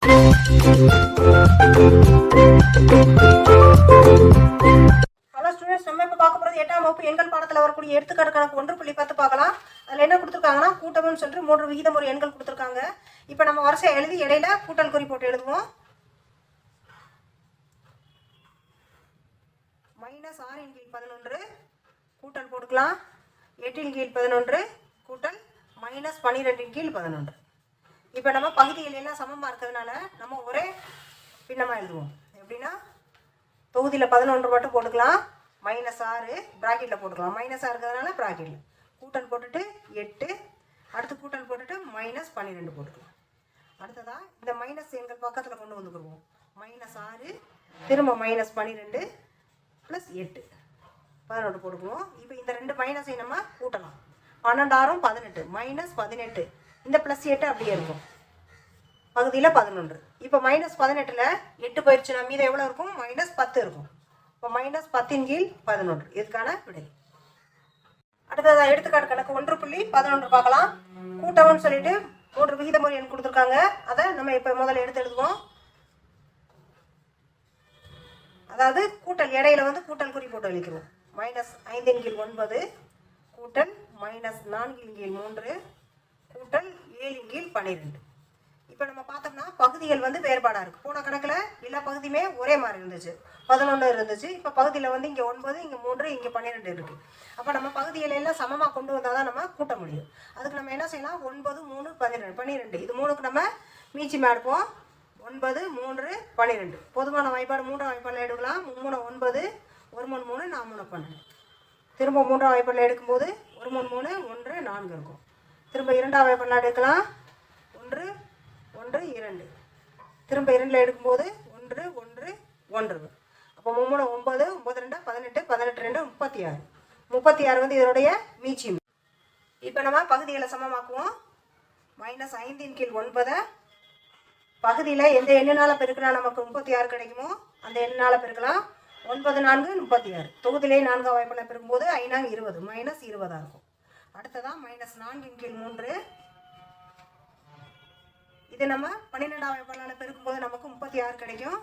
Hello students, நம்ம இப்போ பார்க்க போகிறது 8ஆம் வகுப்பு எண்கள் பாடத்தில் வரக்கூடிய எடுத்துக்காட்டு கணக்கு 1.10 பார்க்கலாம். அதில் என்ன கொடுத்துருக்காங்கன்னா கூட்டம்னு சொல்லிட்டு 3 விகிதமுறை எண்கள் கொடுத்துருக்காங்க. இப்போ நம்ம வரிசையை எழுதி இடையில கூட்டல் குறி போட்டு எழுதுவோம். -6/11 கூட்டல் போட்டுக்கலாம். 8/11 கூட்டல் -12/11. இப்போ நம்ம பகுதிகள் எல்லாம் சமமாக இருக்கிறதுனால நம்ம ஒரே பின்னமாக எழுதுவோம். எப்படின்னா தொகுதியில் 11 மட்டும் போட்டுக்கலாம். -6 ப்ராக்கெட்டில் போட்டுக்கலாம். -6 இருக்கிறதுனால ப்ராக்கெட்டில் கூட்டல் போட்டுட்டு 8, அடுத்து கூட்டல் போட்டுட்டு -12 போட்டுக்கலாம். அடுத்ததாக இந்த மைனஸ் எண்கள் பக்கத்தில் கொண்டு வந்துக்குருவோம். -6 திரும்ப -12 + 8 11 போட்டுக்குவோம். இப்போ இந்த ரெண்டு மைனஸை நம்ம கூட்டலாம். 12 18 -18 இந்த +8 அப்படியே இருக்கும். பகுதியில் 11. இப்போ -18ல் 8 போயிடுச்சுன்னா மீது எவ்வளோ இருக்கும்? -10 இருக்கும். இப்போ -10/11 இதுக்கான விடை. அடுத்ததாக எடுத்துக்காட்டு கணக்கு 1.11 பார்க்கலாம். கூட்டம்னு சொல்லிட்டு 3 விகிதமுறை எண் கொடுத்துருக்காங்க. அதை நம்ம இப்போ முதல்ல எடுத்து எழுதுவோம். அதாவது கூட்டல் இடையில வந்து கூட்டல் குறி போட்டு அளிக்கிறோம். -5/9 கூட்டல் -4/3 கூட்டல் 7/12. இப்போ நம்ம பார்த்தோம்னா பகுதிகள் வந்து வேறுபாடாக இருக்குது. போன கணக்கில் எல்லா பகுதியுமே ஒரே மாதிரி இருந்துச்சு. 11 இருந்துச்சு. இப்போ பகுதியில் வந்து இங்கே 9, இங்கே 3, இங்கே 12 இருக்குது. அப்போ நம்ம பகுதிகளை எல்லாம் சமமாக கொண்டு வந்தால் தான் நம்ம கூட்ட முடியும். அதுக்கு நம்ம என்ன செய்யலாம்? 9, 3, 12 இது 3க்கு நம்ம மீச்சி எடுப்போம். 9, 3, 12 பொதுவான வாய்ப்பாடு 3ஆம் வாய்ப்பாடில் எடுக்கலாம். 3 9, 1 3 3 4 3 12. திரும்ப 3ஆம் வாய்ப்பாடில் எடுக்கும்போது 1 3 3 1 4 இருக்கும். திரும்ப 2ஆம் வாய்ப்பாடில் எடுக்கலாம். 1 1 2 திரும்ப 2ல் எடுக்கும்போது 1 1 1. அப்போ 3 9 9 2 18 18 2 36. 36 வந்து இதனுடைய மீச்சி. இப்போ நம்ம பகுதிகளை சமமாக்குவோம். -5/9 பகுதியில் எந்த எண்ணால் பெருக்கினா நமக்கு 36 கிடைக்குமோ அந்த எண்ணால் பெருக்கலாம். 9 4 36 தொகுதியிலே 4ஆம் வாய்ப்பாடில் பெருக்கும்போது 5 20 -20 இருக்கும். அடுத்ததான் -4/3 இது நம்ம 12ஆம் வாய்ப்பாடில் பெருக்கும்போது நமக்கு 36 கிடைக்கும்.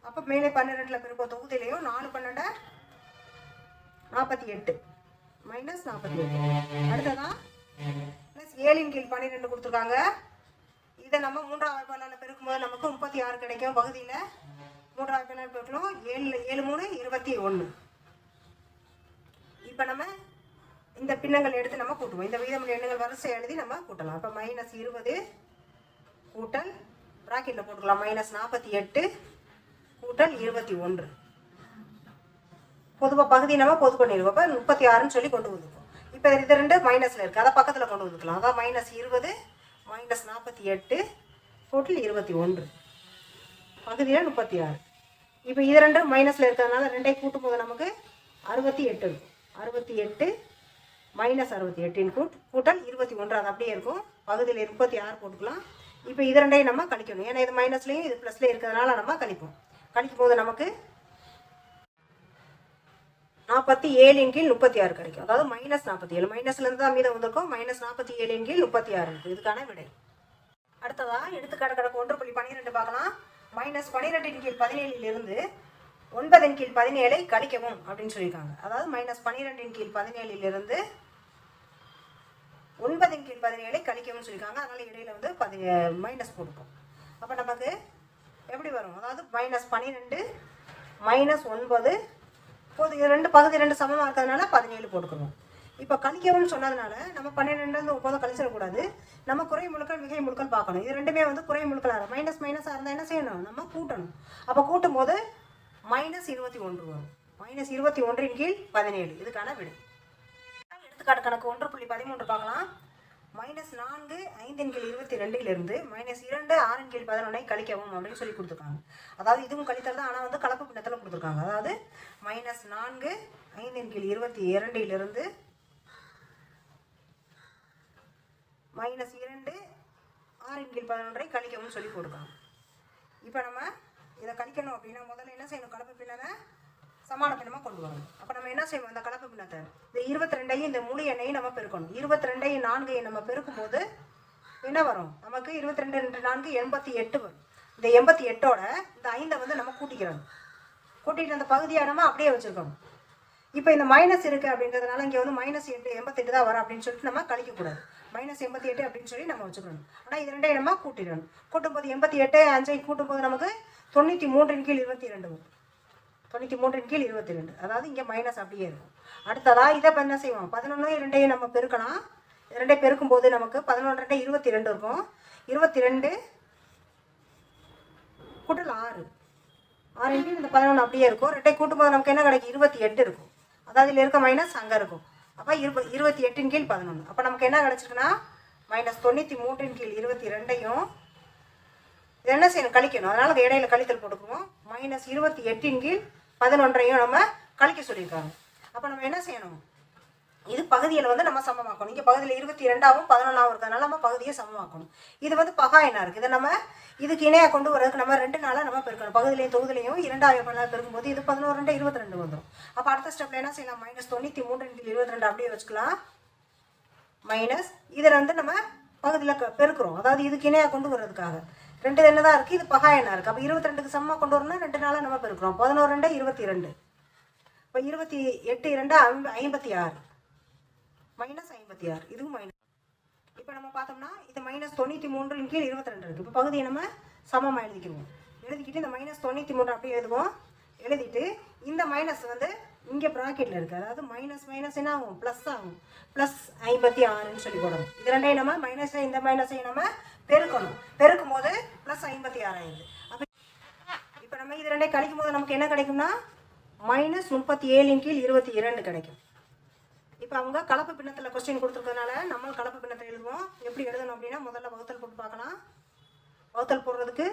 அப்போ மேலே 12ல் பெருக்கும் தொகுதியிலையும் 4 12 48 -48. அடுத்ததான் +7/12 கொடுத்துருக்காங்க. இதை நம்ம 3ஆம் வாய்ப்பாடில் பெருக்கும்போது நமக்கு 36 கிடைக்கும். பகுதியில் 3ஆம் வாய்ப்பாடில் பெருக்கணும். 7 3 21. இப்போ நம்ம இந்த பின்னங்கள் எடுத்து நம்ம கூட்டுவோம். இந்த விகிதமுறை எண்ணுகள் வரிசை எழுதி நம்ம கூட்டலாம். இப்போ -20 கூட்டல் ப்ராக்கெட்டில் போட்டுக்கலாம். -48 கூட்டல் 21. பொதுவாக பகுதி நம்ம பொது பண்ணிடுவோம். அப்போ 36ன்னு சொல்லி கொண்டு வந்துருக்கோம். இப்போ இது 2 மைனஸில் இருக்குது. அதை பக்கத்தில் கொண்டு வந்துக்கலாம். அதான் -20 -48 கூட்டல் 21 பகுதியில் 36. இப்போ இது 2 மைனஸில் இருக்கிறதுனால 2ஐ கூட்டும் போது நமக்கு 68 இருக்கும். 68 -68 கூட்டல் 21 அது அப்படியே இருக்கும். பகுதியில் 36 போட்டுக்கலாம். இப்போ இது 2ஐயும் நம்ம கழிக்கணும். ஏன்னா இது மைனஸ்லேயும் இது ப்ளஸ்லேயும் இருக்கிறதுனால நம்ம கழிப்போம். கழிக்கும் போது நமக்கு 47/36 கிடைக்கும். அதாவது -47 மைனஸ்லேருந்து தான் மீதம் வந்திருக்கும். -47/36 இருக்குது இதுக்கான விடை. அடுத்ததாக எடுத்துக்காட்டு கணக்கு 1.12 பார்க்கலாம். -12/17 9/17 கழிக்கவும் அப்படின்னு சொல்லியிருக்காங்க. அதாவது -12/17 9/17 கழிக்கவும் சொல்லியிருக்காங்க. அதனால் இடையில வந்து மைனஸ் போட்டுப்போம். அப்போ நமக்கு எப்படி வரும்? அதாவது -12 -9 போது இது 2 பகுதி 2 சமமாக இருக்கிறதுனால 17 போட்டுக்கணும். இப்போ கழிக்கவும்னு சொன்னதுனால நம்ம 12 9 கழிச்சிடக்கூடாது. நம்ம குறை முழுக்கள் மிகை முழுக்கள் பார்க்கணும். இது ரெண்டுமே வந்து குறை முழுக்களாக மைனஸாக இருந்தால் என்ன செய்யணும்? நம்ம கூட்டணும். அப்போ கூட்டும் போது -21 வரும். -21/17 இதுக்கான விடை. எடுத்துக்காட்டு கணக்கு 1.13 பார்க்கலாம். -4 5/22 -2 6/11 கழிக்கவும் அப்படின்னு சொல்லி கொடுத்துருக்காங்க. அதாவது இதுவும் கழித்தல் தான், ஆனால் வந்து கலப்பு பின்னத்தில் கொடுத்துருக்காங்க. அதாவது -4 5/22 -2 6/11 கழிக்கவும் சொல்லி கொடுக்காங்க. இப்போ நம்ம இதை கழிக்கணும் அப்படின்னா முதல்ல என்ன செய்யணும்? கலப்பு பின்னத்தை சமான பின்னமாக கொண்டு வரணும். அப்போ நம்ம என்ன செய்வோம்? அந்த கலப்பு பின்னத்தை இந்த 22ஐயும் இந்த முழு எண்ணையும் நம்ம பெருக்கணும். 22ஐயும் 4ஐயும் நம்ம பெருக்கும் போது என்ன வரும் நமக்கு 22 2 4 88 வரும். இந்த 88ஓட இந்த 5 வந்து நம்ம கூட்டிக்கிறோம். கூட்டிகிட்டு அந்த பகுதியை நம்ம அப்படியே வச்சுருக்கோம். இப்போ இந்த மைனஸ் இருக்குது அப்படின்றதுனால இங்கே வந்து -8 88 தான் வரும் அப்படின்னு சொல்லிட்டு நம்ம கழிக்கக்கூடாது. -88 அப்படின்னு சொல்லி நம்ம வச்சுக்கணும். ஆனால் இது ரெண்டையும் நம்ம கூட்டிடணும். கூட்டும்போது 88 5 கூட்டும்போது நமக்கு 93/22 வரும். 93/22. அதாவது இங்கே மைனஸ் அப்படியே இருக்கும். அடுத்ததாக இதை இப்போ என்ன செய்வோம் 11 2 நம்ம பெருக்கலாம். 2 பெருக்கும்போது நமக்கு 11 2 22 இருக்கும். 22 கூட்டல் 6 6 இந்த 11 அப்படியே இருக்கும். 2 கூட்டும்போது நமக்கு என்ன கிடைக்கும் 28 இருக்கும். அதாவது இதில் இருக்க மைனஸ் அங்கே இருக்கும். அப்போ 28/11. அப்போ நமக்கு என்ன கிடச்சிருக்குன்னா -93/22 இது என்ன செய்யணும் கழிக்கணும். அதனால் அது இடையில கழித்தல் போட்டுக்குவோம். -28/11 நம்ம கழிக்க சொல்லியிருக்காங்க. அப்போ நம்ம என்ன செய்யணும் இது பகுதியில் வந்து நம்ம சமமாக்கணும். இங்கே பகுதியில் 22ஆகவும் 11ஆகவும் இருக்கிறதுனால நம்ம பகுதியை சமமாக்கணும். இது வந்து பகா என்ன இருக்குது. இதை நம்ம இதுக்கு இணையாக கொண்டு வரதுக்கு நம்ம 2 நாளாக நம்ம பெருக்கணும். பகுதியிலையும் தொகுதியிலையும் 2 பெருக்கும்போது இது 11 2 22 வந்துடும். அப்போ அடுத்த ஸ்டெப்பில் என்ன செய்யலாம் -93/22 அப்படியே வச்சுக்கலாம். மைனஸ் இதில் வந்து நம்ம பகுதியில் பெருக்கிறோம். அதாவது இதுக்கு இணையாக கொண்டு வர்றதுக்காக 2 என்ன தான் இருக்குது. இது பகா என்ன இருக்குது. அப்போ 22க்கு சமமாக கொண்டு வரணும்னா 2 நாளாக நம்ம பெருக்கிறோம். 11 2 22. இப்போ 28 2 56 -56 இதுவும் மைனஸ். இப்போ நம்ம பார்த்தோம்னா இது -93/22 இருக்குது. இப்போ பகுதியை நம்ம சமமாக எழுதிக்குவோம். எழுதிக்கிட்டு இந்த -93 அப்படியே எழுதுவோம். எழுதிட்டு இந்த மைனஸ் வந்து இங்கே ப்ராக்கெட்டில் இருக்குது. அதாவது மைனஸ் என்ன ஆகும் ப்ளஸ் ஆகும். +56ன்னு சொல்லி போடணும். இது ரெண்டையும் நம்ம மைனஸை இந்த மைனஸையும் நம்ம பெருக்கணும். பெருக்கும் போது +56 ஆயிடுது. அப்போ இப்போ நம்ம இது ரெண்டையும் கழிக்கும் போது நமக்கு என்ன கிடைக்கும்னா -37/22 கிடைக்கும். இப்போ அவங்க கலப்பு பின்னத்தில் கொஸ்டின் கொடுத்துருக்கறதுனால நம்ம கலப்பு பின்னத்தை எழுதுவோம். எப்படி எழுதணும் அப்படின்னா முதல்ல வகுத்தல் போட்டு பார்க்கலாம். வகுத்தல் போடுறதுக்கு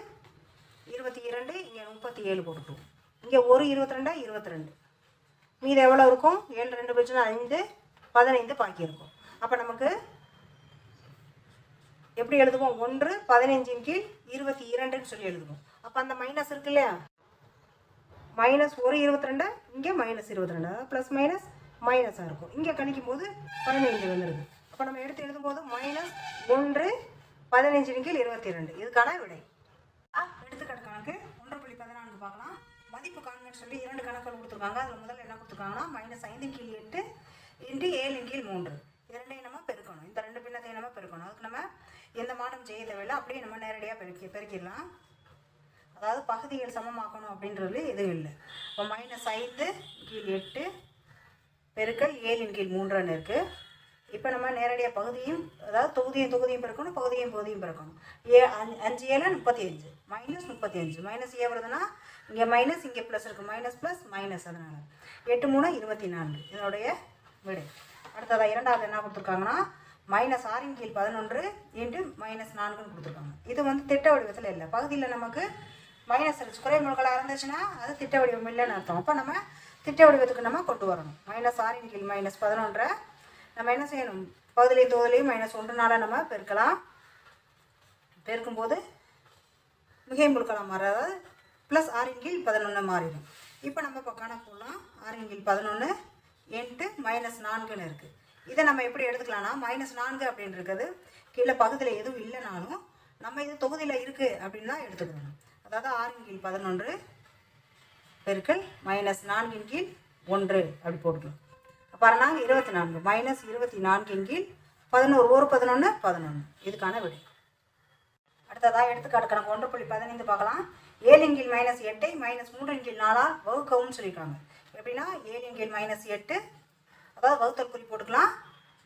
22 இங்கே 37 போட்டுட்டோம். இங்கே ஒரு 22 22 மீது எவ்வளோ இருக்கும் 7 2 போச்சுன்னா 5 15 பாக்கி இருக்கும். அப்போ நமக்கு எப்படி எழுதுவோம் 1 15/22ன்னு சொல்லி எழுதுவோம். அப்போ அந்த மைனஸ் இருக்கு இல்லையா -1 22 இங்கே -22 அதாவது ப்ளஸ் மைனஸ் மைனஸாக இருக்கும். இங்கே கணிக்கும் போது 15 வந்துடுது. அப்போ நம்ம எடுத்து எழுதும்போது -1 15/22 இதுக்கான விடை. எடுத்துக்காட்டு கணக்கு 1.14 பார்க்கலாம். மதிப்பு காண்கன்னு சொல்லி 2 கணக்குகள் கொடுத்துருக்காங்க. அதில் முதல்ல என்ன கொடுத்துருக்காங்கன்னா -5/8 × 7/3 இது ரெண்டையும் நம்ம பெருக்கணும். இந்த 2 பின்னத்தையும் நம்ம பெருக்கணும். அதுக்கு நம்ம எந்த மாற்றம் செய்ய தேவையில்லை. அப்படியே நம்ம நேரடியாக பெருக்கிடலாம். அதாவது பகுதிகள் சமமாக்கணும் அப்படின்றது எதுவும் இல்லை. இப்போ -5/8 பெருக்கல் 7/3 இருக்குது. இப்போ நம்ம நேரடியாக பகுதியும் அதாவது தொகுதியும் பெருக்கணும். பகுதியும் பெருக்கணும். 5 7 35 -35 மைனஸ் ஏ வருதுன்னா இங்கே மைனஸ் இங்கே ப்ளஸ் இருக்குது. மைனஸ் ப்ளஸ் மைனஸ் அதனால் 8 3 24 இதனுடைய விடை. அடுத்ததாக இரண்டாவது என்ன கொடுத்துருக்காங்கன்னா -6/11 × -4ன்னு கொடுத்துருக்காங்க. இது வந்து திட்ட வடிவத்தில் இல்லை. பகுதியில் நமக்கு மைனஸ் இருந்துச்சு குறைமுகளாக இருந்துச்சுன்னா அது திட்ட வடிவம் இல்லைன்னு அர்த்தம். அப்போ நம்ம திட்ட வடிவத்துக்கு நம்ம கொண்டு வரணும். -6/-11 நம்ம என்ன செய்யணும் பகுதியிலையும் தொகுதியிலையும் -1 நம்ம பெருக்கலாம். பெருக்கும்போது மிகை முழுக்கலாம் மாற அதாவது +6/11 மாறிடும். இப்போ நம்ம இப்போ கணக்கு போடலாம். 6/11 × -4ன்னு இருக்குது. இதை நம்ம எப்படி எடுத்துக்கலாம்னா -4 அப்படின்னு இருக்குது கீழே பகுதியில் எதுவும் இல்லைனாலும் நம்ம இது தொகுதியில் இருக்குது அப்படின்னு தான் எடுத்துக்கணும். அதாவது 6/11 பெருக்கல் -4/1 அப்படி போட்டுக்கலாம். பாருங்க 24 -24/11 ஒரு 11 11 இதுக்கான விடை. அடுத்ததாக எடுத்துக்காட்டு கணக்கு 1.15 பார்க்கலாம். 7/-8 -3/4 வகுக்கவும் சொல்லியிருக்காங்க. எப்படின்னா 7/-8 அதாவது வகுத்தல் குறி போட்டுக்கலாம்.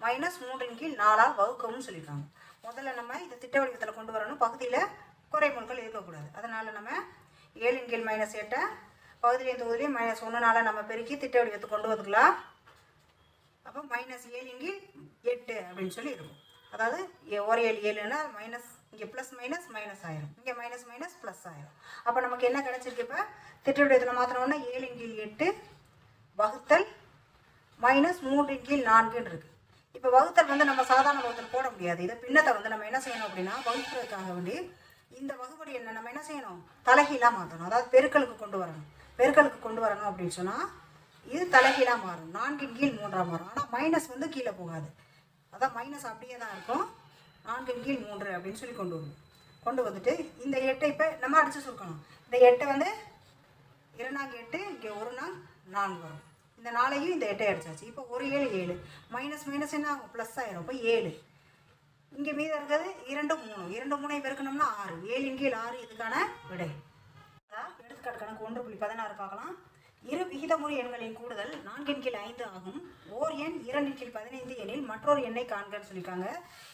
-3/4 வகுக்கவும் சொல்லியிருக்காங்க. முதல்ல நம்ம இதை திட்ட வடிவத்தில் கொண்டு வரணும். பகுதியில் குறைமுகங்கள் இருக்கக்கூடாது. அதனால் நம்ம 7/-8 பகுதியிலையும் தொகுதியிலையும் -1 நம்ம பெருக்கி திட்ட வடிவத்தை கொண்டு வந்துக்கலாம். அப்போ -7/8 அப்படின்னு சொல்லி இருக்கும். அதாவது ஒரு 7 மைனஸ் இங்கே ப்ளஸ் மைனஸ் மைனஸ் ஆயிரும். இங்கே மைனஸ் மைனஸ் ப்ளஸ் ஆயிரும். அப்போ நமக்கு என்ன கிடச்சிருக்கு இப்போ திட்ட வடிவத்தில் மாற்றினோன்னா 7/8 வகுத்தல் -3/4 இருக்குது. இப்போ வகுத்தல் வந்து நம்ம சாதாரண வகுத்தல் போட முடியாது. இதை பின்னத்தை வந்து நம்ம என்ன செய்யணும் அப்படின்னா வகுக்கிறதுக்காக வேண்டி இந்த வகுப்படி என்ன நம்ம என்ன செய்யணும் தலைகீழாக மாற்றணும். அதாவது பெருக்கலுக்கு கொண்டு வரணும் அப்படின்னு சொன்னால் இது தலைகீழாக மாறும். 4/3 மாறும். ஆனால் மைனஸ் வந்து கீழே போகாது. அதான் மைனஸ் அப்படியே தான் இருக்கும். 4 கீழ் 3 அப்படின்னு சொல்லி கொண்டு வந்துட்டு இந்த 8 இப்போ நம்ம அடித்து சுருக்கணும். இந்த 8 வந்து 2 8, இங்கே 1 4 வரும். இந்த 4ஐயும் இந்த 8ஐ அடிச்சாச்சு. இப்போ 1 7 7 மைனஸ் மைனஸ் என்ன ஆகும், ப்ளஸ் ஆயிரும். இப்போ 7. இங்கே மீதம் இருக்கிறது 2 3, 2 3 பெருக்கணும்னா 6, 7 கீழ் 6 இதுக்கான விடை. எடுத்துக்காட்டு கணக்கு 1.16 பார்க்கலாம். இரு விகிதமுறு எண்களின் கூடுதல் 4 கீழ் 5 ஆகும். ஓர் எண் 2 கீழ் 15 எனில் மற்றொரு எண்ணை காண்கன்னு சொல்லியிருக்காங்க.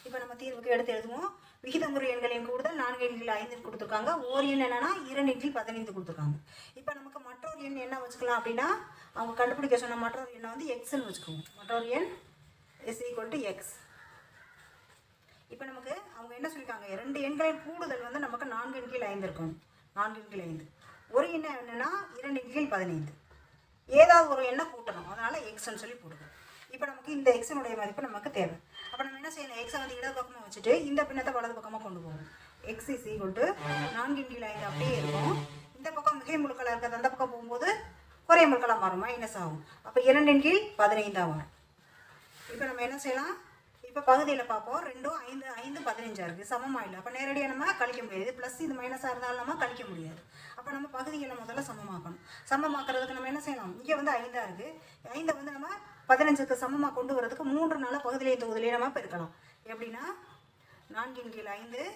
இப்போ நம்ம தீர்வுக்கு எடுத்து எழுதுவோம். விகிதமுறு எண்களின் கூடுதல் 4 கீழ் 5 கொடுத்துருக்காங்க. ஓர் எண் என்னன்னா 2 கீழ் 15 கொடுத்துருக்காங்க. இப்போ நமக்கு மற்றொரு எண் என்ன வச்சுக்கலாம் அப்படின்னா, அவங்க கண்டுபிடிக்க சொன்ன மற்றொரு எண்ணை வந்து எக்ஸ்ன்னு வச்சுக்கோங்க. மற்றொரு எண் x. இப்போ நமக்கு அவங்க என்ன சொல்லியிருக்காங்க, 2 எண்களின் கூடுதல் வந்து நமக்கு 4 கீழ் 5 இருக்கும். 4 கீழ் 5 ஒரு எண்ணை என்னென்னா 2 கீழ் 15. ஏதாவது ஒரு எண்ணை கூட்டணும், அதனால் எக்ஸ்ன்னு சொல்லி போடுவோம். இப்போ நமக்கு இந்த எக்ஸனுடைய மதிப்பு நமக்கு தேவை. அப்போ நம்ம என்ன செய்யணும், எக்ஸை வந்து இடது பக்கமாக வச்சுட்டு இந்த பின்னத்தை வலது பக்கமாக கொண்டு போவோம். x = 4 கீழ் 5 அப்படியே இருக்கும். இந்த பக்கம் மிகை முழுக்களாக இருக்கிறது அந்த பக்கம் போகும்போது குறை முழுக்களாக மாறும், மைனஸ் ஆகும். அப்போ 2 கீழ் 15 வரும். இப்போ நம்ம என்ன செய்யலாம், இப்போ பகுதியில் பார்ப்போம். 2 5 5 15 இருக்குது, சமமாக இல்லை. அப்போ நேரடியாக நம்ம கழிக்க முடியாது. ப்ளஸ் இது மைனஸாக இருந்தாலும் நம்ம கழிக்க முடியாது. அப்போ நம்ம பகுதிகளை முதல்ல சமமாக்கணும். சமமாக்குறதுக்கு நம்ம என்ன செய்யலாம், இங்கே வந்து 5 இருக்குது. 5 வந்து நம்ம 15க்கு சமமாக கொண்டு வரதுக்கு 3 நாளாக பகுதியிலையும் தொகுதியிலையும் நம்ம பெருக்கலாம். எப்படின்னா 4 கீழ் 5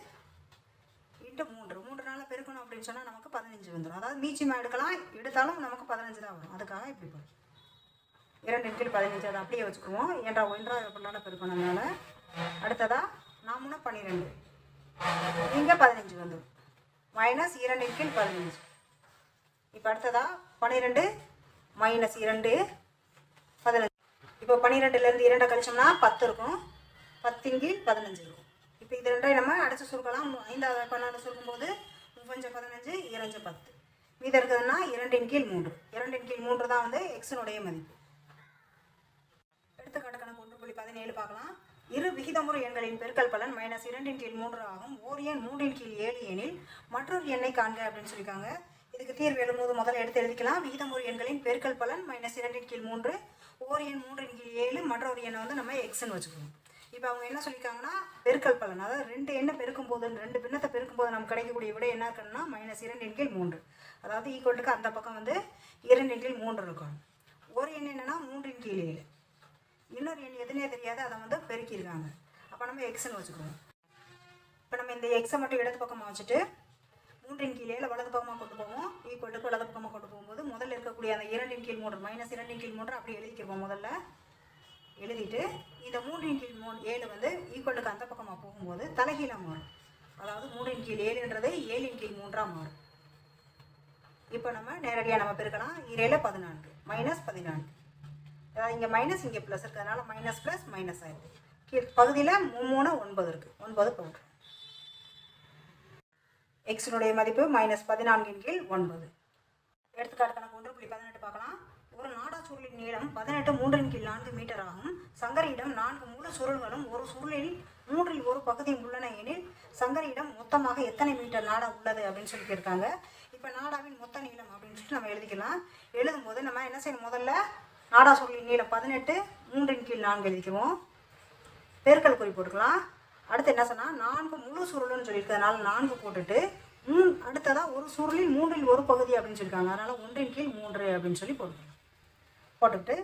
× 3 நாளாக பெருக்கணும் அப்படின்னு சொன்னால் நமக்கு 15 வந்துடும். அதாவது மீச்சமாக எடுத்தாலும் நமக்கு 15 தான் வரும். அதுக்காக இப்படி போடும். 2 கீழ் 15 அதை அப்படியே வச்சுக்குவோம். ஏன்டா 1 பிள்ளால் பெருக்கணும்னால. அடுத்ததா 4 12, இங்கே 15 வந்துடும். மைனஸ் 2 கீழ் 15. இப்போ அடுத்ததா 12 மைனஸ் 2 15. இப்போ 12லேருந்து 2 கழிச்சோம்னா 10 இருக்கும். 10 கீழ் 15 இருக்கும். இப்போ இது ரெண்டையும் நம்ம அடித்து சுருக்கலாம். 5வது 12 சுருக்கும்போது 3 15 2 10. மீதம் இருக்குதுன்னா 2 கீழ் 3. 2 கீழ் 3 தான் வந்து எக்ஸனுடைய மதிப்பு. எடுத்துக்காட்டு கணக்கு 1.17 பார்க்கலாம். இரு விகிதமுறு எண்களின் பெருக்கல் பலன் -2 கீழ் 3 ஆகும். ஓர் எண் 3 கீழ் 7 எனில் மற்றொரு எண்ணை காண்க அப்படின்னு சொல்லியிருக்காங்க. இதுக்கு தீர்வு எழுதும்போது முதல்ல எடுத்து எழுதிக்கலாம். விகிதமுறு எண்களின் பெருக்கல் பலன் -2 கீழ் 3, ஓர் எண் 3 கீழ் 7, மற்றொரு எண்ணை வந்து நம்ம எக்ஸ்ன்னு வச்சுக்கணும். இப்போ அவங்க என்ன சொல்லியிருக்காங்கன்னா, பெருக்கல் பலன், அதாவது 2 எண்ணை பெருக்கும்போது 2 பின்னத்தை பெருக்கும்போது நமக்கு கிடைக்கக்கூடிய விட என்ன இருக்குன்னா -2 கீழ் 3. அதாவது ஈக்குவலுக்கு அந்த பக்கம் வந்து 2 கீழ் 3 இருக்கும். ஒரு எண் என்னன்னா 3 கீழ் 7. இன்னொரு எண் எதுனே தெரியாது, அதை வந்து பெருக்கியிருக்காங்க. அப்போ நம்ம எக்ஸ்ன்னு வச்சுக்குவோம். இப்போ நம்ம இந்த எக்ஸை மட்டும் இடது பக்கமாக வச்சுட்டு 3 கீழ் 7 வலது பக்கமாக கொண்டு போவோம். ஈக்குவலுக்கு வலது பக்கமாக கொண்டு போகும்போது முதல்ல இருக்கக்கூடிய அந்த 2 கீழ் 3 -2 கீழ் 3 அப்படி எழுதிக்கிறோம். முதல்ல எழுதிட்டு இந்த 3 கீழ் 7 வந்து ஈக்குவலுக்கு அந்த பக்கமாக போகும்போது தலைகீழாக மாறும். அதாவது 3 கீழ் 7ன்றது 7 கீழ் 3 மாறும். இப்போ நம்ம நேரடியாக நம்ம பெருக்கலாம். 7 14 -14. அதாவது இங்கே மைனஸ் இங்கே ப்ளஸ் இருக்குது, அதனால் மைனஸ் ப்ளஸ் மைனஸ் ஆகிடுது. கீழ் பகுதியில் 3 9 இருக்குது, 9 போட்டு. எக்ஸினுடைய மதிப்பு -14 கீழ் 9. எடுத்துக்காட்டு கணக்கு 1.18 பார்க்கலாம். ஒரு நாடா சுருளின் நீளம் 18 3 கீழ் 4 மீட்டர் ஆகும். சங்கரியிடம் 4 முழு சுருள்களும் ஒரு சுருளில் 3ல் ஒரு பகுதியும் உள்ளன எனில் சங்கரியிடம் மொத்தமாக எத்தனை மீட்டர் நாடா உள்ளது அப்படின்னு சொல்லி கேட்காங்க. இப்போ நாடாவின் மொத்த நீளம் அப்படின்னு சொல்லிட்டு நம்ம எழுதிக்கலாம். எழுதும்போது நம்ம என்ன செய்யணும், முதல்ல நாடா சுருளின் நீளம் 18 3 கீழ் 4 எழுதிக்குவோம். பெருக்கல் குறி போட்டுக்கலாம். அடுத்து என்ன சொன்னால் 4 முழு சுருள்னு சொல்லியிருக்கிறதுனால 4 போட்டுட்டு அடுத்ததாக ஒரு சுருளில் 3ல் ஒரு பகுதி அப்படின்னு சொல்லியிருக்காங்க. அதனால் 1 கீழ் 3 அப்படின்னு சொல்லி போட்டுட்டு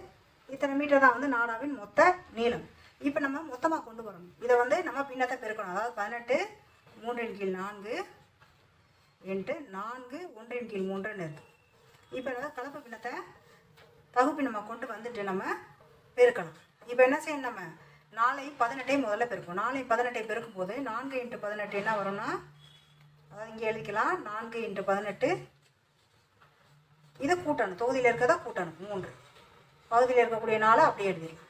இத்தனை மீட்டர் தான் வந்து நாடாவின் மொத்த நீளம். இப்போ நம்ம மொத்தமாக கொண்டு வரணும். இதை வந்து நம்ம பின்னத்தை பெருக்கணும். அதாவது 18 3 கீழ் 4 × 4 1 கீழ் 3ன்னு இருக்குது. இப்போ ஏதாவது கலப்பு பின்னத்தை பகுப்பு நம்ம கொண்டு வந்துட்டு நம்ம பெருக்கணும். இப்போ என்ன செய்யணும், நம்ம 4 18 முதல்ல பெருக்கும். 4 18 பெருக்கும் போது 4 × 18 என்ன வரும்னா, அதாவது இங்கே எழுதிக்கலாம் 4 × 18. இதை கூட்டணும், தொகுதியில் இருக்கிறதா கூட்டணும். 3 பகுதியில் இருக்கக்கூடிய 4 அப்படியே எழுதிடலாம்.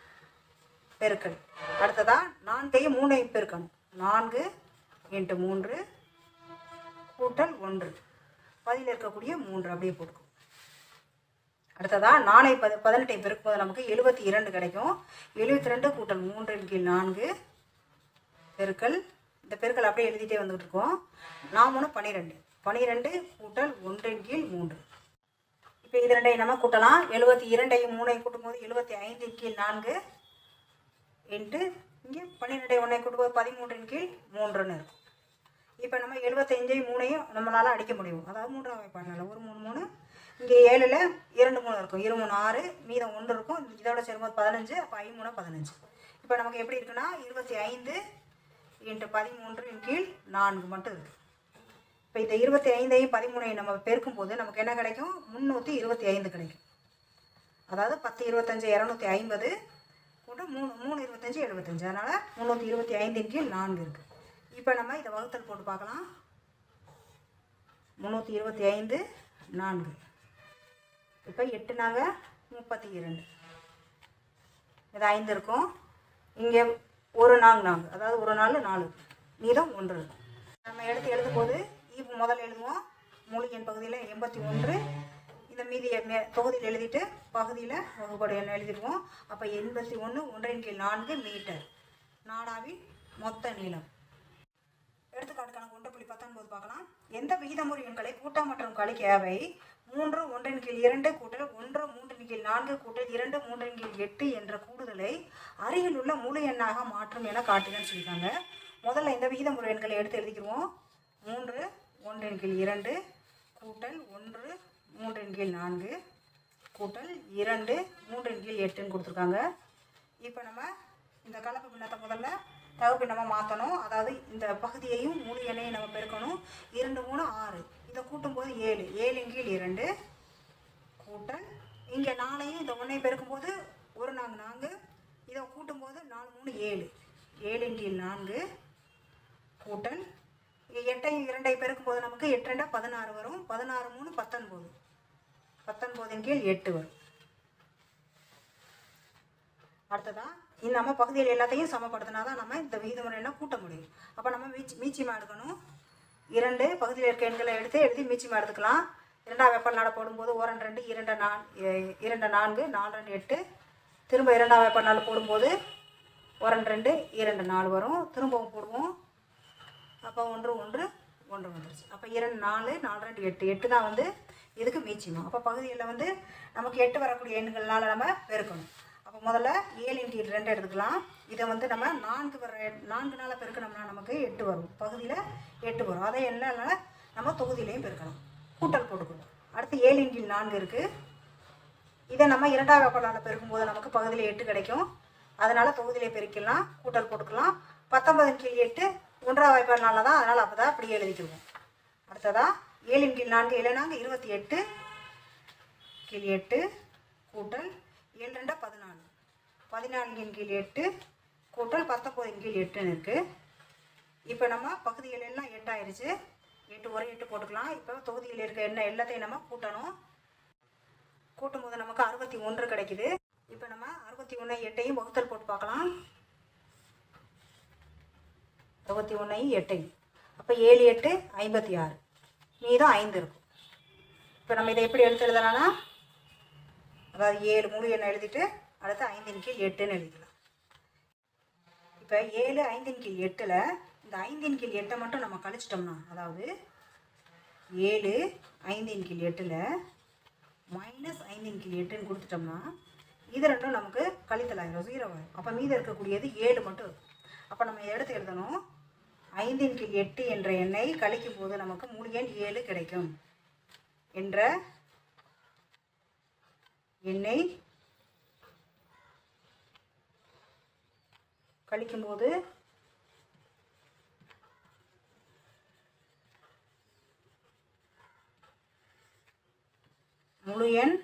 பெருக்கல். அடுத்ததா 4 3 பெருக்கணும். 4 × 3 கூட்டல் 1 பகுதியில் இருக்கக்கூடிய 3 அப்படியே போட்டுக்கும். அடுத்ததா 4 18 பெருக்கும்போது நமக்கு 72 கிடைக்கும். 72 கூட்டல் 3 கீழ் 4 பெருக்கல். இந்த பெருக்கல் அப்படியே எழுதிட்டே வந்துட்டு இருக்கோம். 4 12 12 கூட்டல் 1 கீழ் 3. இப்போ இது ரெண்டையும் நம்ம கூட்டலாம். 72ஐயும் 3ஐயும் கூட்டும்போது 75 கீழ் 4 × இங்கே 12 1 கூட்டும்போது 13 கீழ் 3ன்னு இருக்கும். இப்போ நம்ம 75 3ஐயும் நம்மளால் அடிக்க முடியும். அதாவது 3ஆம் வாய்ப்பாடினால 1 3 3, இங்கே 7ல் 2 3 இருக்கும், 2 3 6, மீதம் 1 இருக்கும். இதோட சேரும்போது 15, அப்போ 5 3 15. இப்போ நமக்கு எப்படி இருக்குன்னா 25 × 13 கீழ் 4 மட்டும் இருக்குது. இப்போ இந்த 25ஐயும் 13ஐயும் நம்ம பெருக்கும்போது நமக்கு என்ன கிடைக்கும்? 325 கிடைக்கும். அதாவது 10 25 250 கூட 3 3 25 75. அதனால் 325 கீழ் 4 இருக்குது. இப்போ நம்ம இதை வகுத்தல் போட்டு பார்க்கலாம். 325 4. இப்போ 8 நாங்க 32. இது 5 இருக்கும். இங்கே ஒரு 4 அதாவது ஒரு 4 4, மீதம் 1 இருக்கும். நம்ம எடுத்து எழுதும் போது முதல்ல எழுதுவோம். முழு எண் பகுதியில் 81, இந்த மீதி தொகுதியில் எழுதிட்டு பகுதியில் வகுப்படு எண் எழுதிடுவோம். அப்போ 81 1 கீழ் 4 மீட்டர் நாடாவின் மொத்த நீளம். எடுத்துக்காட்டு கணக்கு 1.19 பார்க்கலாம். எந்த விகிதமுறு எண்களை கூட்டம் மற்றும் கழிக்கவை 3 1 கீழ் 2 கூட்டல் 1 3 கீழ் 4 கூட்டல் 2 3 கீழ் 8 என்ற கூடுதலை அருகில் உள்ள முழு எண்ணாக மாற்றும் என காட்டுங்கன்னு சொல்லியிருக்காங்க. முதல்ல இந்த விகிதமுறு எண்களை எடுத்து எழுதிக்கிறோம். 3 1 கீழ் 2 கூட்டல் 1 3 கீழ் 4 கூட்டல் 2 3 கீழ் 8ன்னு கொடுத்துருக்காங்க. இப்போ நம்ம இந்த கலப்பு பின்னத்தை முதல்ல தகு பின்னமாக மாற்றணும். அதாவது இந்த பகுதியையும் முழு எண்ணையும் நம்ம பெருக்கணும். 2 3 6, இதை கூட்டும்போது 7 7 கீழ் 2 கூட்டல் இங்கே 4ஐயும் இந்த 1ஐயும் பெருக்கும்போது 1 4 4, இதை கூட்டும்போது 4 3 7 7 கீழ் 4 கூட்டல் 8ஐயும் 2ஐயும் பெருக்கும்போது நமக்கு 8 2 16 வரும். 16 3 19 19 கீழ் 8 வரும். அடுத்ததான் நம்ம பகுதியில் எல்லாத்தையும் சமப்படுத்தினா தான் நம்ம இந்த விகிதமுறை எல்லாம் கூட்ட முடியும். அப்போ நம்ம மீச்சியமாக எடுக்கணும். 2 பகுதியில் இருக்க எண்களை எழுதி மீச்சியமாக எடுத்துக்கலாம். 2ஆம் வெப்பநாளை போடும்போது 1 2 2 4 4 2 8, திரும்ப 2ஆம் வெப்பநாளை போடும்போது 1 2 2 4 வரும். திரும்பவும் போடுவோம். அப்போ 1 1 1 வந்துருச்சு. அப்போ 2 4 4 2 8 8 தான் வந்து இதுக்கு மீச்சியமாக. அப்போ பகுதியில் வந்து நமக்கு 8 வரக்கூடிய எண்கள்னால நம்ம பெருக்கணும். அப்போ முதல்ல 7 × 2 எடுத்துக்கலாம். இதை வந்து நம்ம 4 நாள் பெருக்கணும்னா நமக்கு 8 வரும். பகுதியில் 8 வரும். அதே எண்ணால் நம்ம தொகுதியிலையும் பெருக்கணும். கூட்டல் போட்டுக்கணும். அடுத்து 7 × 4 இருக்குது. இதை நம்ம 2ஆம் வெப்பநாளை பெருக்கும்போது நமக்கு பகுதியில் 8 கிடைக்கும். அதனால் தொகுதியிலே பெருக்கலாம், கூட்டல் போட்டுக்கலாம். 19 கீழ் 8 1ஆம் வாய்ப்பாடுனால தான், அதனால் அப்போ தான் அப்படியே எழுதிக்குவோம். அடுத்ததாக 7 × 4 7 4 28 கீழ் 8 கூட்டல் 7 2 14 14 கீழ் 8 கூட்டல் 19 கீழ் 8ன்னு இருக்குது. இப்போ நம்ம பகுதிகள் எல்லாம் 8 ஆயிடுச்சு. 8 ஒரு 8 போட்டுக்கலாம். இப்போ தொகுதியில் இருக்க எண்ணெய் எல்லாத்தையும் நம்ம கூட்டணும். கூட்டும்போது நமக்கு 61 கிடைக்குது. இப்போ நம்ம 61 8ஐயும் வகுத்தல் போட்டு பார்க்கலாம். 61 8, அப்போ 7 8 56, மீதம் 5 இருக்கும். இப்போ நம்ம இதை எப்படி எடுத்து எழுதலாம்னா, அதாவது 7 முழு எண்ணை எழுதிட்டு அடுத்து 5 கீழ் 8ன்னு எழுதிக்கலாம். இப்போ 7 5 கீழ் 8ல் இந்த 5 கீழ் 8 மட்டும் நம்ம கழிச்சிட்டோம்னா, அதாவது 7 5 கீழ் 8ல் மைனஸ் 5 கீழ் 8ன்னு கொடுத்துட்டோம்னா இது ரெண்டும் நமக்கு கழித்தல் ஆகிடும், 0 ஆகிடும். அப்போ மீதம் இருக்கக்கூடியது 7 மட்டும் இருக்கும். அப்போ நம்ம எடுத்து எழுதணும். 5 கீழ் 8 என்ற எண்ணை கழிக்கும் போது நமக்கு முழு எண் 7 கிடைக்கும் என்ற எண்ணை கழிக்கும்போது முழு எண்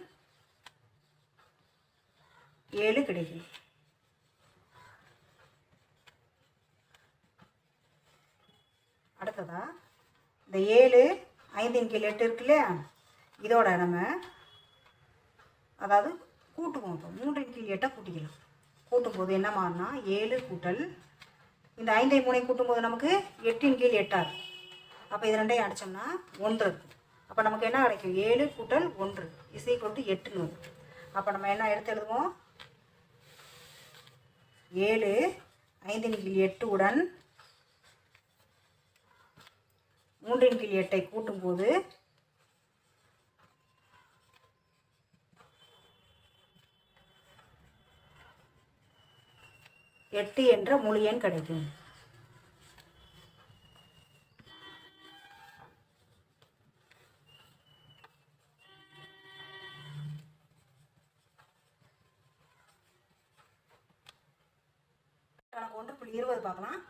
7 கிடைக்கும். அடுத்ததா இந்த 7 5 கீழ் 8 இருக்கு இல்லையா, இதோட நம்ம அதாவது கூட்டுவோம். இப்போ 3 கீழ் 8 கூட்டிக்கலாம். கூட்டும்போது என்ன மாறினா 7 கூட்டல் இந்த 5 3 கூட்டும்போது நமக்கு 8 கீழ் 8 ஆகும். அப்போ இது ரெண்டையும் அடித்தோம்னா 1 இருக்கும். அப்போ நமக்கு என்ன கிடைக்கும்? 7 கூட்டல் 1 = 8ன்னு வரும். அப்போ நம்ம என்ன எடுத்து எழுதுவோம்? 7 5 கீழ் 8 உடன் 3 கீழ் 8ஐ கூட்டும்போது 8 என்ற முழு எண் கிடைக்கும். கணக்கு 1.20 பார்க்கலாம்.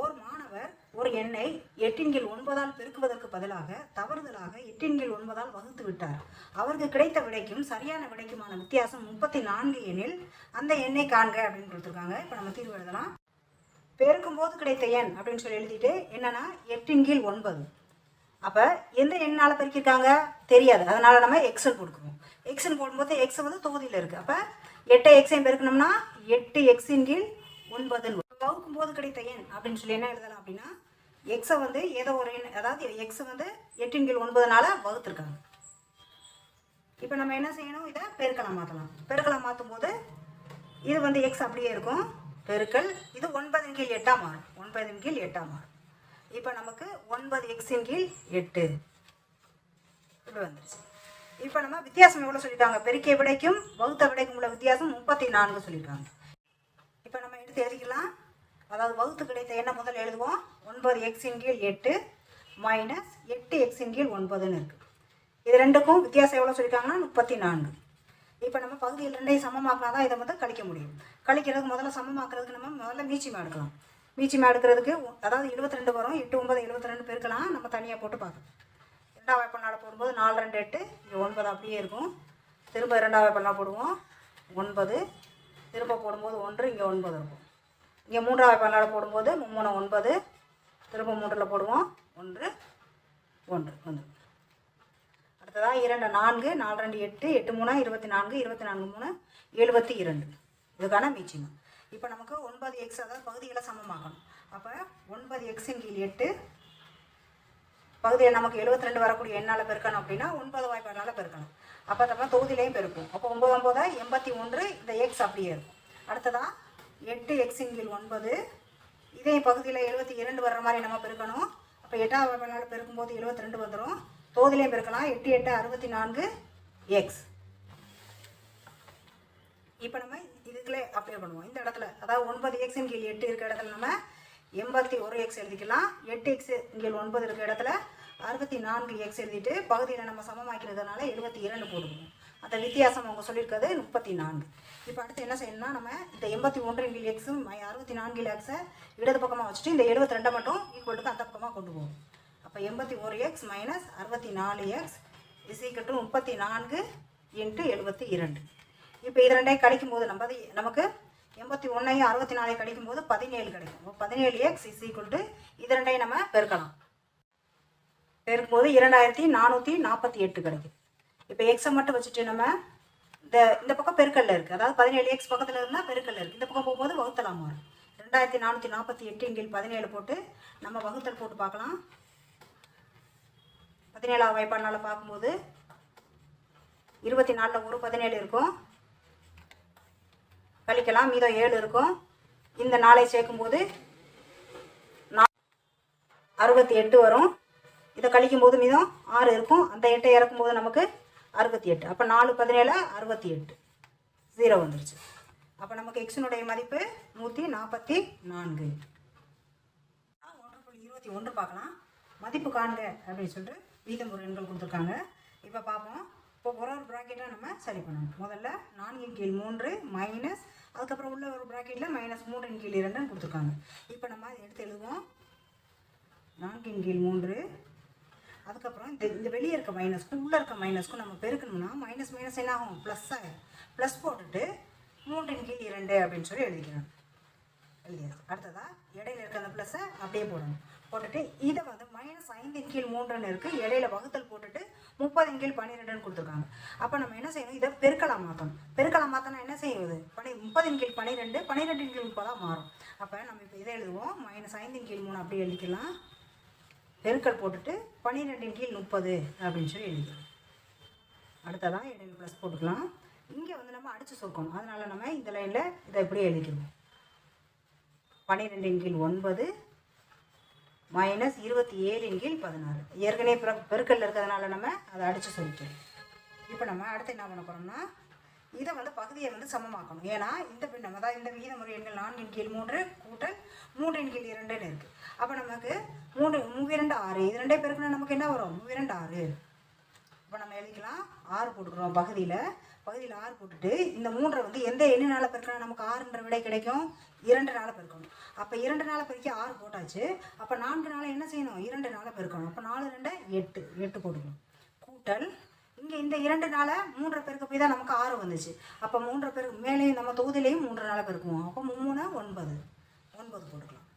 ஒரு மாணவர் ஒரு எண்ணை 8/9 பெருக்குவதற்கு பதிலாக தவறுதலாக 8/9 வகுத்து விட்டார். அவருக்கு கிடைத்த விடைக்கும் சரியான விடைக்குமான வித்தியாசம் 34 எனில் அந்த எண்ணை காண்க அப்படின்னு கொடுத்துருக்காங்க. இப்போ நம்ம தீர்வு எழுதலாம். பெருக்கும் போது கிடைத்த எண் அப்படின்னு சொல்லி எழுதிட்டு என்னன்னா 8/9. அப்போ எந்த எண்ணால் பெருக்கியிருக்காங்க தெரியாது, அதனால நம்ம எக்ஸ்ன்னு கொடுக்குறோம். எக்ஸ்ன்னு போடும்போது எக்ஸ் வந்து தொகுதியில் இருக்குது. அப்போ 8 எக்ஸையும் பெருக்கணும்னா 8x/9 வகுக்கும் போது கிடைத்த எண் அப்படின்னு சொல்லி என்ன எழுதலாம் அப்படின்னா எக்ஸை வந்து ஏதோ ஒரு எண், அதாவது எக்ஸ் வந்து 8/9 வகுத்துருக்காங்க. இப்போ நம்ம என்ன செய்யணும், இதை பெருக்கலாம் மாற்றலாம். பெருக்கலாம் மாற்றும் போது இது வந்து எக்ஸ் அப்படியே இருக்கும் பெருக்கல், இது 9/8 மாறும். 9/8 மாறும். இப்போ நமக்கு 9x/8 இப்படி வந்துருச்சு. இப்போ நம்ம வித்தியாசம் எவ்வளோ சொல்லியிருக்காங்க, பெருக்கிய விடைக்கும் வகுத்த விடைக்கும் உள்ள வித்தியாசம் 34 சொல்லியிருக்காங்க. இப்போ நம்ம எடுத்து எழுதிக்கலாம். அதாவது வகுத்து கிடைத்த எண்ணை முதல்ல எழுதுவோம். 9x/8 மைனஸ் 8x/9ன்னு இருக்குது. இது ரெண்டுக்கும் வித்தியாசம் எவ்வளோ சொல்லியிருக்காங்கன்னா 34. இப்போ நம்ம பகுதியில் ரெண்டையும் சமமாக்கினா தான் இதை வந்து கழிக்க முடியும். கழிக்கிறதுக்கு முதல்ல சமமாக்குறதுக்கு நம்ம முதல்ல மீச்சிமா எடுக்கலாம். மீச்சிமா எடுக்கிறதுக்கு அதாவது 22 வரும். 8 9 72 பெருக்கலாம். நம்ம தனியாக போட்டு பார்க்கலாம். 2ஆம் வாய்ப்பாடு போடும்போது 4 2 8 இங்கே 9 அப்படியே இருக்கும். திரும்ப 2ஆம் வாய்ப்பாடு போடுவோம் 9, திரும்ப போடும்போது 1 இங்கே 9 இருக்கும். இங்கே 3ஆம் வாய்ப்பாடு போடும்போது 3 9, திரும்ப 3ல் போடுவோம் 1 1 1. அடுத்ததாக 2 4 4 2 8 8 3 24 24 3 72 இதுக்கான மீச்சிமா. இப்போ நமக்கு 9x அதாவது பகுதிகளை சமமாகணும். அப்போ 9x/8 பகுதியில் நமக்கு 72 வரக்கூடிய எண்ணால் பெருக்கணும் அப்படின்னா 9 வாய்ப்பாடால் பெருக்கணும். அப்போ நம்ம தொகுதியிலையும் பெருக்கும். அப்போ 9 9 81 இந்த எக்ஸ் அப்படியே இருக்கும். அடுத்ததாக 8x/9 இதே பகுதியில் 72 வர்ற மாதிரி நம்ம பெருக்கணும். அப்போ 8ஆம் வாய்ப்பாடால் பெருக்கும்போது 72 வந்துடும். தொகுதியிலையும் பெருக்கலாம். 8 8 64 எக்ஸ். இப்போ நம்ம இதுக்குள்ளே அப்ளை பண்ணுவோம். இந்த இடத்துல அதாவது 9x/8 இருக்கிற இடத்துல நம்ம 81x எழுதிக்கலாம். 8x/9 இருக்கிற இடத்துல 64x எழுதிட்டு பகுதியில் நம்ம சமமாக்கிறதுனால 72 போட்டுக்கணும். அந்த வித்தியாசம் அவங்க சொல்லியிருக்கிறது 34. இப்போ அடுத்து என்ன செய்யணும்னா நம்ம இந்த 81x 64x இடது பக்கமாக வச்சுட்டு இந்த 72 மட்டும் ஈக்குவலுக்கு அந்த பக்கமாக கொண்டு போகும். அப்போ 81x minus 64x is equal to 34 × 72. இப்போ இது ரெண்டையும் கழிக்கும்போது நமக்கு 81ஐயும் 64ஐயும் கழிக்கும்போது 17 கிடைக்கும். 17x இஸ் ஈக்குவல் டு இது ரெண்டையும் நம்ம பெருக்கலாம். பெருக்கும்போது 2448 கிடைக்கும். இப்போ எக்ஸை மட்டும் வச்சுட்டு நம்ம இந்த பக்கம் பெருக்கல்ல இருக்குது, அதாவது 17x பக்கத்தில் இருந்தால் பெருக்கல்ல இருக்குது. இந்த பக்கம் போகும்போது வகுத்தலாம் மாறும். 2448 × 17 போட்டு நம்ம வகுத்தல் போட்டு பார்க்கலாம். 17ஆம் வாய்ப்பாடால் பார்க்கும்போது 24ல் ஒரு 17 இருக்கும், கழிக்கலாம், மீதம் 7 இருக்கும். இந்த 4ஐ சேர்க்கும்போது 68 வரும். இதை கழிக்கும்போது மீதம் 6 இருக்கும். அந்த 8ஐ இறக்கும்போது நமக்கு 68. அப்போ 4 17 68 0 வந்துருச்சு. அப்போ நமக்கு எக்ஸினுடைய மதிப்பு 144. 1.21 பார்க்கலாம். மதிப்பு காண்க அப்படின்னு சொல்லிட்டு வீதமுறை எண்கள் கொடுத்துருக்காங்க. இப்போ பார்ப்போம். இப்போ ஒரு ப்ராக்கெட்டாக நம்ம சரி பண்ணணும். முதல்ல 4/3 மைனஸ், அதுக்கப்புறம் உள்ள ஒரு ப்ராக்கெட்டில் -3/2 கொடுத்துருக்காங்க. இப்போ நம்ம அதை எடுத்து எழுதுவோம். 4/3 அதுக்கப்புறம் இந்த வெளியே இருக்க மைனஸ்க்கும் உள்ளே இருக்க மைனஸ்க்கும் நம்ம பெருக்கணும்னா மைனஸ் மைனஸ் என்ன ஆகும், ப்ளஸ் ஆகும். ப்ளஸ் போட்டுட்டு 3/2 அப்படின்னு சொல்லி எழுதிக்கணும். எழுதியாச்சு. அடுத்ததாக இடையில இருக்க அந்த ப்ளஸ்ஸை அப்படியே போடணும். போட்டுட்டு இதை வந்து -5/3 இருக்குது, இடையில வகுத்தல் போட்டுட்டு 30/12 கொடுத்துருக்காங்க. அப்போ நம்ம என்ன செய்யணும், இதை பெருக்கலாம் மாற்றணும். பெருக்கலாம் மாற்றினா என்ன செய்யுது, 30/12 12/30 மாறும். அப்போ நம்ம இப்போ இதை எழுதுவோம். -5/3 அப்படி எழுதிக்கலாம். பெருக்கல் போட்டுட்டு 12/30 அப்படின்னு சொல்லி எழுதிக்கலாம். அடுத்ததான் இடையில ப்ளஸ் போட்டுக்கலாம். இங்கே வந்து நம்ம அடித்து சுருக்கணும், அதனால் நம்ம இந்த லைனில் இதை இப்படியே எழுதிக்கணும். 12/9 மைனஸ் 27/16. ஏற்கனவே பெருக்கல்ல இருக்கிறதுனால நம்ம அதை அடித்து சொல்லிக்கிறோம். இப்போ நம்ம அடுத்து என்ன பண்ண போகிறோம்னா இதை வந்து பகுதியை வந்து சமமாக்கணும். ஏன்னா இந்த பின்னம் அதாவது இந்த விகித முறை எண்கள் 4/3 கூட்டல் 3/2ன்னு இருக்குது. அப்போ நமக்கு 3 2 6 இது ரெண்டே பேருக்குன்னா நமக்கு என்ன வரும்? 2 6. இப்போ நம்ம எழுதிக்கலாம் 6 போட்டுக்கிறோம். பகுதியில் 6 போட்டுட்டு இந்த 3 வந்து எந்த எண்ணினால பெருக்கினா நமக்கு 6ன்ற விடை கிடைக்கும்? 2னால பெருக்கணும். அப்போ 2னால பெருக்கி 6 போட்டாச்சு. அப்போ 4னால என்ன செய்யணும்? 2னால பெருக்கணும். அப்போ 4 2 8 போட்டுக்கணும். கூட்டல் இங்கே இந்த 2னால 3 பெருக்க போய் தான் நமக்கு 6 வந்துச்சு. அப்போ 3 பெருக்கு மேலேயும் நம்ம தொகுதியிலையும் 3னால பெருக்குவோம். அப்போ 3 9 போட்டுக்கலாம்.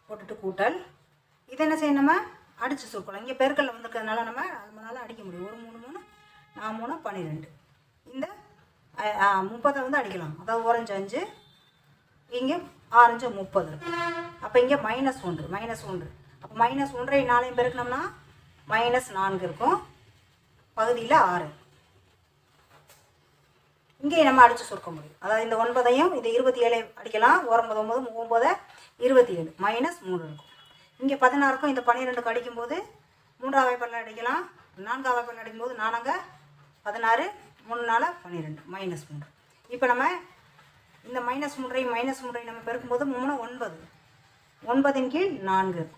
போட்டுட்டு கூட்டல் இது என்ன செய்யணும்? நம்ம அடித்து சுருக்கலாம். இங்கே பெருக்கல்ல வந்துருக்கிறதுனால நம்மளால் அடிக்க முடியும். 1 3 3 4 3 12. இந்த 30 வந்து அடிக்கலாம். அதாவது ஓரஞ்சு 5 இங்கே ஆரஞ்சு 30. அப்போ இங்கே -1 அப்போ -1 4 பெருக்கணும்னா -4 இருக்கும். பகுதியில் 6 இங்கே நம்ம அடித்து சுருக்க முடியும். அதாவது இந்த 9ஐயும் இந்த 27 அடிக்கலாம். ஓரம் 9 9 27 -3 இருக்கும். இங்கே 16க்கும் இந்த 12க்கு அடிக்கும்போது 3ஆம் வாய்ப்பாடில் அடிக்கலாம். 4ஆம் வாய்ப்பாடில் அடிக்கும்போது 4 16 3 4 12 -3. இப்போ நம்ம இந்த -3 நம்ம பெருக்கும்போது 3 9 9/4 இருக்கும்.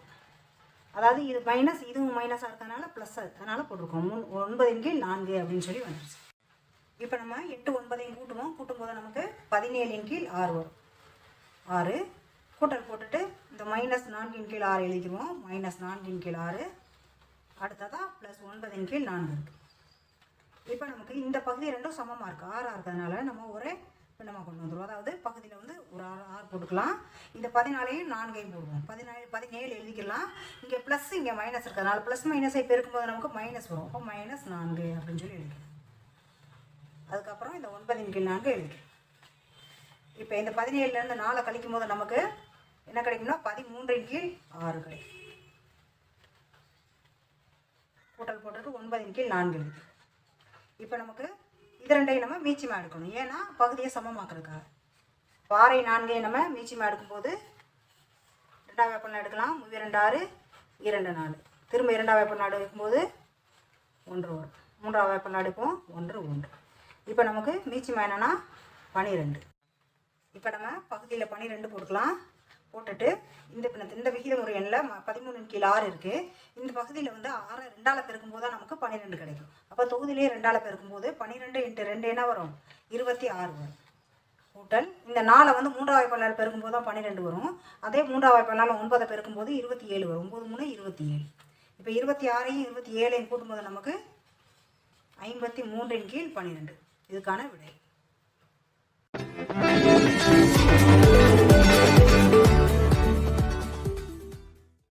அதாவது இது மைனஸ் இதுவும் மைனஸாக இருக்கிறதுனால ப்ளஸ் அதனால் போட்டிருக்கோம் 9/4 அப்படின்னு சொல்லி வந்துருச்சு. இப்போ நம்ம 8 9ஐயும் கூட்டும்போது நமக்கு 17/6 வரும். 6 கூட்டல் போட்டுட்டு இந்த -4/6 எழுதிக்குவோம். -4/6 அடுத்ததாக +9/4 இருக்குது. இப்போ நமக்கு இந்த பகுதி ரெண்டும் சமமாக இருக்குது. 6 இருக்கிறதுனால நம்ம ஒரே பின்னமாக கொண்டு வந்துடுவோம். அதாவது பகுதியில் வந்து ஒரு 6 போட்டுக்கலாம். இந்த 14ஐயும் 4ஐயும் போடுவோம். 17 எழுதிக்கலாம். இங்கே ப்ளஸ் இங்கே மைனஸ் இருக்கிறதுனால ப்ளஸ் மைனஸை பெருக்கும்போது நமக்கு மைனஸ் வரும். அப்போ -4 அப்படின்னு சொல்லி எழுதிக்கலாம். அதுக்கப்புறம் இந்த 9/4 எழுதிக்கலாம். இப்போ இந்த 17லேருந்து 4 கழிக்கும் போது நமக்கு என்ன கிடைக்கும்னா 13/6 கிடைக்கும். கூட்டல் போட்டுட்டு 9/4 எழுதி. இப்போ நமக்கு இது ரெண்டையும் நம்ம மீச்சிமா எடுக்கணும். ஏன்னா பகுதியை சமமாக்குறதுக்காக. பாறை 4 நம்ம மீச்சிமா எடுக்கும்போது 2ஆம் வாய்ப்பாடில் எடுக்கலாம். 2 6 2 4 திரும்ப 2ஆம் வாய்ப்பாடில் எடுக்கும்போது 1 வரும். 3ஆம் வாய்ப்பாடில் எடுப்போம் 1 1. இப்போ நமக்கு மீச்சிமா என்னன்னா 12. இப்போ நம்ம பகுதியில் 12 போட்டுக்கலாம். போட்டுட்டு இந்த விகித முறை எண்ணில் 13/6 இருக்குது. இந்த பகுதியில் வந்து 6 2ஆல் பெருக்கும்போது தான் நமக்கு 12 கிடைக்கும். அப்போ தொகுதியிலே 2ஆல் பெருக்கும்போது 12 × 2 என்ன வரும்? 26 வரும். கூட்டல் இந்த 4 வந்து 3ஆம் வாய்ப்பாடில் பெருக்கும்போது தான் 12 வரும். அதே 3ஆம் வாய்ப்பாடில் 9 பெருக்கும்போது 27 வரும். 9 3 27. இப்போ 26ஐயும் 27ஐயும் கூட்டும்போது நமக்கு 53/12 இதுக்கான விடை.